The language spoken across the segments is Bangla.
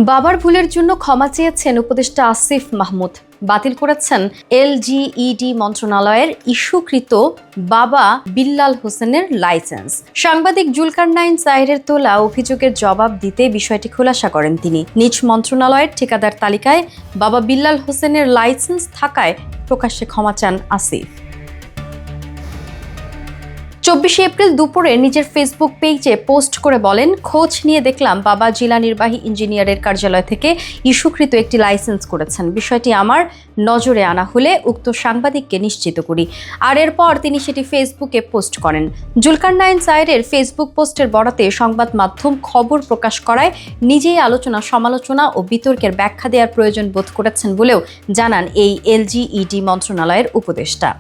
বাবার ভুলের জন্য ক্ষমা চেয়েছেন উপদেষ্টা আসিফ মাহমুদ। বাতিল করেছেন এলজিইডি মন্ত্রণালয়ের ইস্যুকৃত বাবা বিল্লাল হোসেনের লাইসেন্স। সাংবাদিক জুলকারনাইন সাহিরের তোলা অভিযোগের জবাব দিতে বিষয়টি খোলাসা করেন তিনি। নিজ মন্ত্রণালয়ের ঠিকাদার তালিকায় বাবা বিল্লাল হোসেনের লাইসেন্স থাকায় প্রকাশ্যে ক্ষমা চান আসিফ। 24 এপ্রিল দুপুরে নিজের ফেসবুক পেজে পোস্ট করে বলেন, খোঁজ নিয়ে দেখলাম বাবা জেলা নির্বাহী ইঞ্জিনিয়ারের কার্যালয় থেকে ইস্যুকৃত একটি লাইসেন্স করেছেন। বিষয়টি আমার নজরে আনা হলে উক্ত সাংবাদিককে নিশ্চিত করি। আর এরপর তিনি সেটি ফেসবুকে পোস্ট করেন। জুলকারনাইন সাহিরের ফেসবুক পোস্টের বরাতে সংবাদ মাধ্যম খবর প্রকাশ করায় নিজেই আলোচনা, সমালোচনা ও বিতর্কের ব্যাখ্যা দেওয়ার প্রয়োজন বোধ করেছেন বলেও জানান এই এলজিইডি মন্ত্রণালয়ের উপদেষ্টা।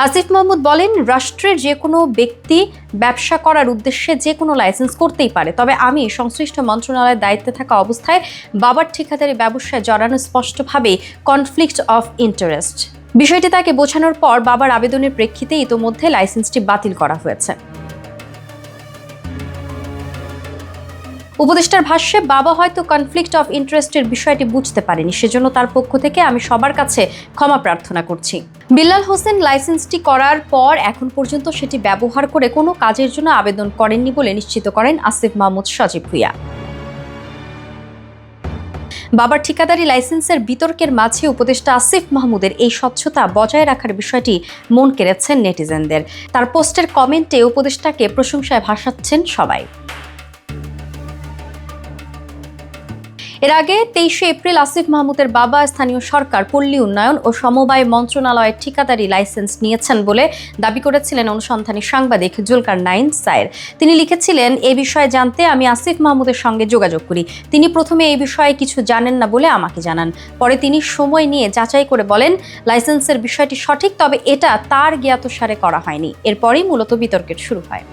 আসিফ মাহমুদ বলেন, রাষ্ট্রের যে কোনো ব্যক্তি ব্যবসা করার উদ্দেশ্যে যে কোনো লাইসেন্স করতেই পারে, তবে আমি সংশ্লিষ্ট মন্ত্রণালয়ের দায়িত্বে থাকা অবস্থায় বাবার ঠিকাদারি ব্যবসায় জড়ানো স্পষ্টভাবে কনফ্লিক্ট অফ ইন্টারেস্ট। বিষয়টি তাকে বোঝানোর পর বাবার আবেদনের প্রেক্ষিতে ইতোমধ্যে লাইসেন্সটি বাতিল করা হয়েছে। উপদেষ্টার ভাষ্যে, বাবা হয়তো কনফ্লিক্ট অফ ইন্টারেস্টের বিষয়টি বুঝতে পারেনি, সেজন্য তার পক্ষ থেকে আমি সবার কাছে ক্ষমা প্রার্থনা করছি। বিল্লাল হোসেন লাইসেন্সটি করার পর এখন পর্যন্ত সেটি ব্যবহার করে কোনো কাজের জন্য আবেদন করেননি বলে নিশ্চিত করেন আসিফ মাহমুদ সজীব ভুঁইয়া। বাবার ঠিকাদারি লাইসেন্সের বিতর্কের মাঝে উপদেষ্টা আসিফ মাহমুদের এই স্বচ্ছতা বজায় রাখার বিষয়টি মন কেড়েছেন নেটিজেনদের। তার পোস্টের কমেন্টে উপদেষ্টাকে প্রশংসায় ভাসাচ্ছেন সবাই। এর আগে 23 এপ্রিল আসিফ মাহমুদের বাবা স্থানীয় সরকার, পল্লী উন্নয়ন ও সমবায় মন্ত্রণালয়ের ঠিকাদারি লাইসেন্স নিয়েছেন বলে দাবি করেছিলেন অনুসন্ধানী সাংবাদিক জুলকারনাইন সাহির। তিনি লিখেছিলেন, এ বিষয়ে জানতে আমি আসিফ মাহমুদের সঙ্গে যোগাযোগ করি। তিনি প্রথমে এই বিষয়ে কিছু জানেন না বলে আমাকে জানান। পরে তিনি সময় নিয়ে যাচাই করে বলেন, লাইসেন্সের বিষয়টি সঠিক, তবে এটা তার জ্ঞাতসারে করা হয়নি। এরপরই মূলত বিতর্কের শুরু হয়।